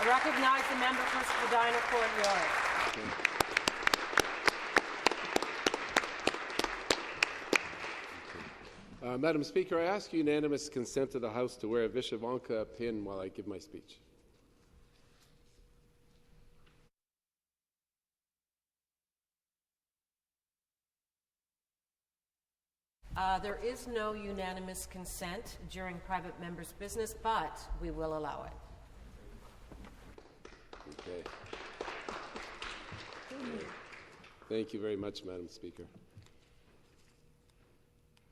I recognize the member for Spadina Fort York. Madam Speaker, I ask unanimous consent of the House to wear a Vyshyvanka pin while I give my speech. There is no unanimous consent during private members' business, but we will allow it. Okay. Thank you very much, Madam Speaker.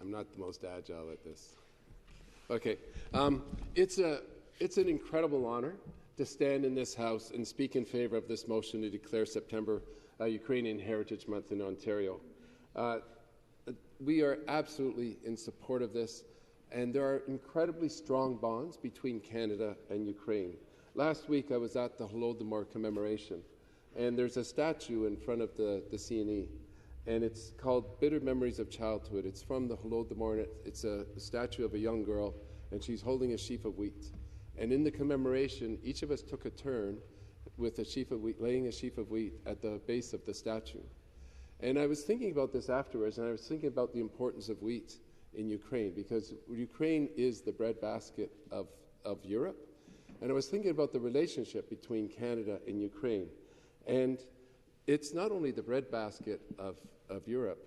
I'm not the most agile at this. Okay. It's an incredible honor to stand in this House and speak in favour of this motion to declare September Ukrainian Heritage Month in Ontario. We are absolutely in support of this, and there are incredibly strong bonds between Canada and Ukraine. Last week I was at the Holodomor commemoration, and there's a statue in front of the CNE, and it's called Bitter Memories of Childhood. It's from the Holodomor, and it's a statue of a young girl, and she's holding a sheaf of wheat. And in the commemoration, each of us took a turn with a sheaf of wheat, laying a sheaf of wheat at the base of the statue. And I was thinking about this afterwards, and I was thinking about the importance of wheat in Ukraine, because Ukraine is the breadbasket of Europe. And I was thinking about the relationship between Canada and Ukraine. And it's not only the breadbasket of Europe.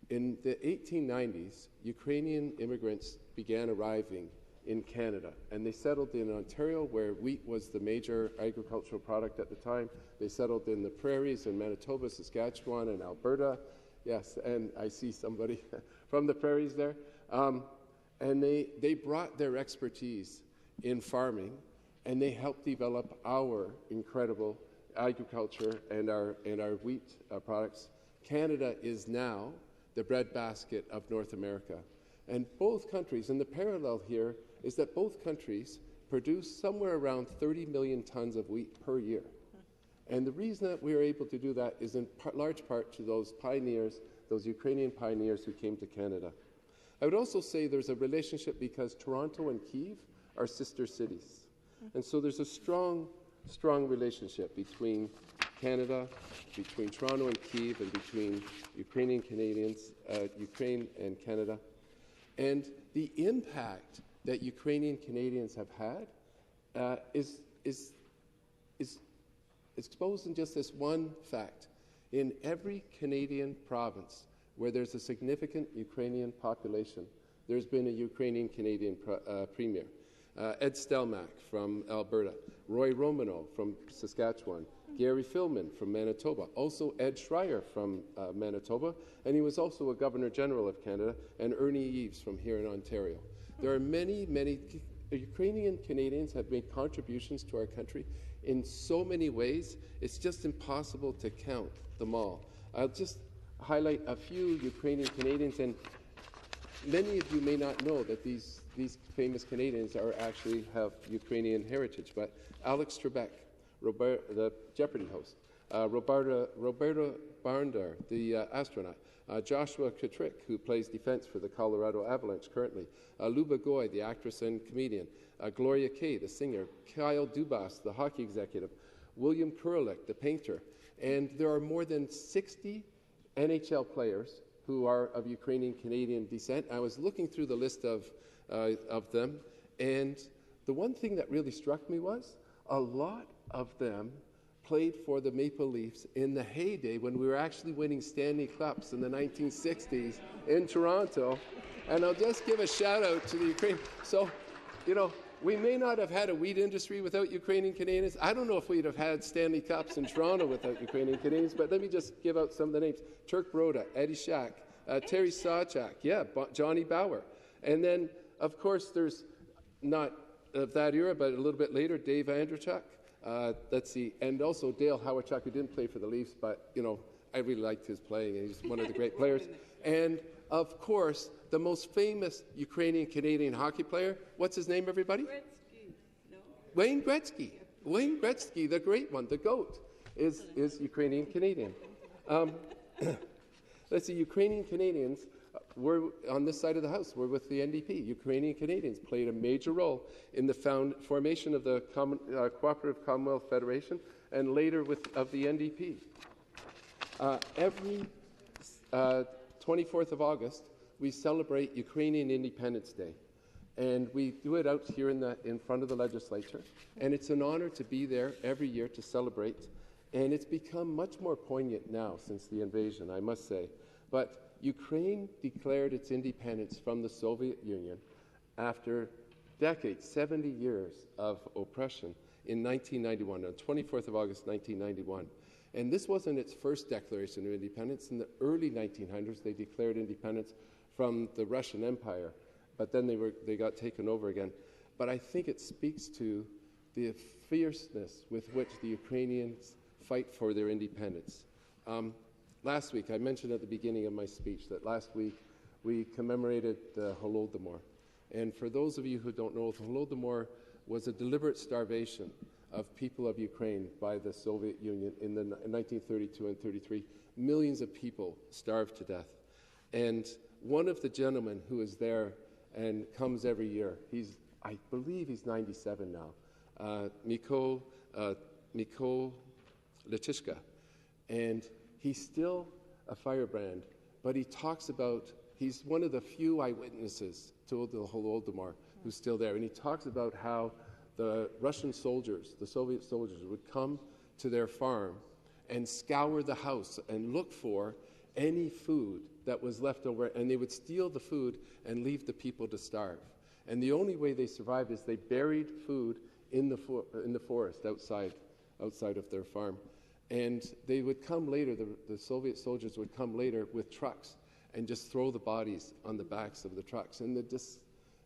In the 1890s, Ukrainian immigrants began arriving in Canada, and they settled in Ontario, where wheat was the major agricultural product at the time. They settled in the prairies in Manitoba, Saskatchewan, and Alberta. Yes, and I see somebody from the prairies there. And they brought their expertise in farming, and they helped develop our incredible agriculture and our wheat products. Canada is now the breadbasket of North America. And both countries, and the parallel here is that both countries produce somewhere around 30 million tons of wheat per year. And the reason that we are able to do that is in large part to those pioneers, those Ukrainian pioneers who came to Canada. I would also say there's a relationship because Toronto and Kyiv are sister cities. And so there's a strong relationship between Canada, between Toronto and Kyiv, and between Ukrainian Canadians, Ukraine and Canada. And the impact that Ukrainian Canadians have had is exposed in just this one fact. In every Canadian province where there's a significant Ukrainian population, there's been a Ukrainian Canadian premier. Ed Stelmach from Alberta, Roy Romano from Saskatchewan, Gary Filman from Manitoba, also Ed Schreier from Manitoba, and he was also a Governor-General of Canada, and Ernie Eves from here in Ontario. There are many Ukrainian Canadians have made contributions to our country in so many ways, it's just impossible to count them all. I'll just highlight a few Ukrainian Canadians, and many of you may not know that these famous Canadians actually have Ukrainian heritage, but Alex Trbek, the Jeopardy host, Roberta Barndar, the astronaut, Joshua Katrick, who plays defense for the Colorado Avalanche currently, Luba Goy, the actress and comedian, Gloria Kay, the singer, Kyle Dubas, the hockey executive, William Kurelik, the painter, and there are more than 60 NHL players who are of Ukrainian Canadian descent. I was looking through the list of them, and the one thing that really struck me was a lot of them played for the Maple Leafs in the heyday when we were actually winning Stanley Cups in the 1960s in Toronto. And I'll just give a shout out to the Ukraine. So, we may not have had a wheat industry without Ukrainian Canadians. I don't know if we'd have had Stanley Cups in Toronto without Ukrainian Canadians, but let me just give out some of the names. Turk Broda, Eddie Shack, Terry Sawchak, Johnny Bauer. And then, of course, there's not of that era, but a little bit later, Dave Andrechuk. Let's see, and also Dale Howachuk, who didn't play for the Leafs, but, I really liked his playing, and he's one of the great players. And, of course, the most famous Ukrainian-Canadian hockey player, what's his name, everybody? Gretzky. No? Wayne Gretzky. Wayne Gretzky, the great one, the GOAT, is Ukrainian-Canadian. Let's see, Ukrainian Canadians we're on this side of the House. We're with the NDP. Ukrainian Canadians played a major role in the formation of the Cooperative Commonwealth Federation and later of the NDP. Every 24th of August, we celebrate Ukrainian Independence Day. And we do it out here in front of the legislature. And it's an honor to be there every year to celebrate. And it's become much more poignant now since the invasion, I must say. But Ukraine declared its independence from the Soviet Union after decades, 70 years of oppression in 1991, on 24th of August 1991. And this wasn't its first declaration of independence. In the early 1900s, they declared independence from the Russian Empire, but then they got taken over again. But I think it speaks to the fierceness with which the Ukrainians fight for their independence. Last week, I mentioned at the beginning of my speech that last week we commemorated the Holodomor. And for those of you who don't know, the Holodomor was a deliberate starvation of people of Ukraine by the Soviet Union in 1932 and 33. Millions of people starved to death. And one of the gentlemen who is there and comes every year, I believe he's 97 now, Miko Letishka. And he's still a firebrand, but he talks about, he's one of the few eyewitnesses to the Holodomor who's still there. And he talks about how the Russian soldiers, the Soviet soldiers, would come to their farm and scour the house and look for any food that was left over, and they would steal the food and leave the people to starve. And the only way they survived is they buried food in the forest outside of their farm. And they would come later, the Soviet soldiers would come later with trucks and just throw the bodies on the backs of the trucks. And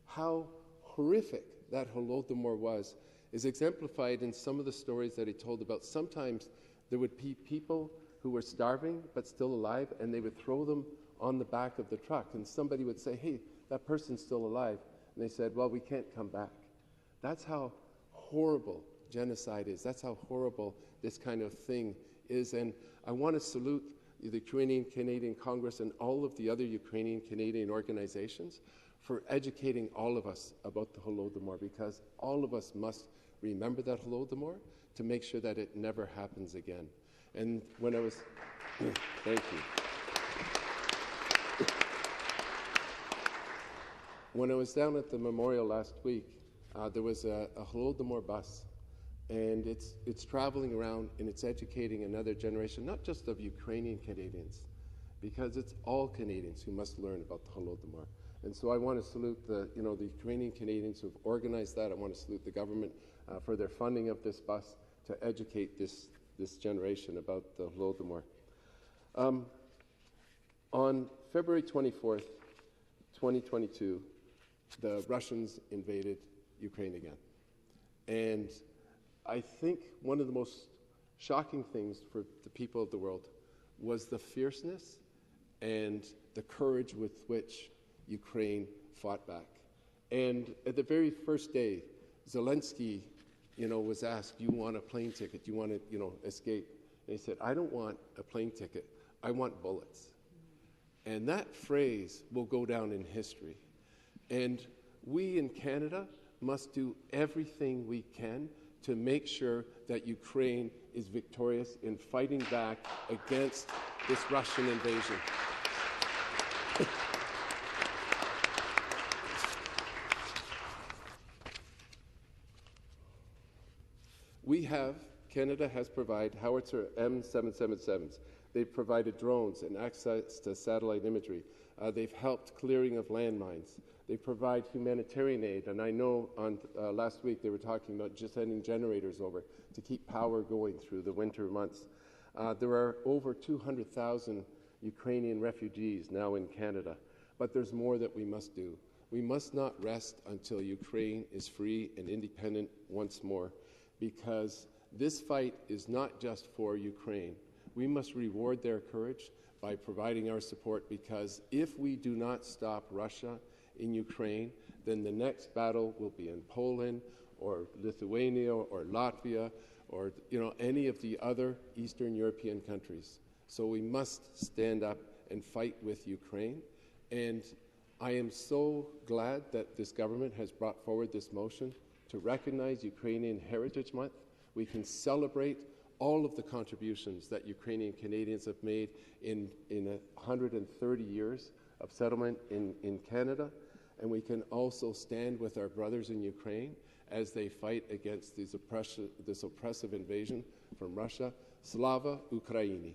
how horrific that Holodomor was is exemplified in some of the stories that he told about. Sometimes there would be people who were starving but still alive, and they would throw them on the back of the truck. And somebody would say, hey, that person's still alive. And they said, well, we can't come back. That's how horrible genocide is. That's how horrible this kind of thing is. And I want to salute the Ukrainian Canadian Congress and all of the other Ukrainian Canadian organizations for educating all of us about the Holodomor, because all of us must remember that Holodomor to make sure that it never happens again. And when I was, thank you. When I was down at the memorial last week, there was a Holodomor bus, and it's traveling around and it's educating another generation, not just of Ukrainian Canadians, because it's all Canadians who must learn about the Holodomor. And so I want to salute the Ukrainian Canadians who have organized that. I want to salute the government for their funding of this bus to educate this generation about the Holodomor. On February 24th, 2022, the Russians invaded Ukraine again. And I think one of the most shocking things for the people of the world was the fierceness and the courage with which Ukraine fought back. And at the very first day, Zelensky, was asked, do you want a plane ticket? Do you want to, escape? And he said, I don't want a plane ticket. I want bullets. And that phrase will go down in history. And we in Canada must do everything we can to make sure that Ukraine is victorious in fighting back against this Russian invasion. Canada has provided howitzer M777s. They've provided drones and access to satellite imagery. They've helped clearing of landmines. They provide humanitarian aid, and I know last week they were talking about just sending generators over to keep power going through the winter months. There are over 200,000 Ukrainian refugees now in Canada, but there's more that we must do. We must not rest until Ukraine is free and independent once more, because this fight is not just for Ukraine. We must reward their courage by providing our support, because if we do not stop Russia in Ukraine, then the next battle will be in Poland or Lithuania or Latvia or any of the other Eastern European countries. So we must stand up and fight with Ukraine, And I am so glad that this government has brought forward this motion to recognize Ukrainian Heritage Month. We can celebrate all of the contributions that Ukrainian Canadians have made in 130 years of settlement in Canada. And we can also stand with our brothers in Ukraine as they fight against this oppressive invasion from Russia. Slava Ukraini!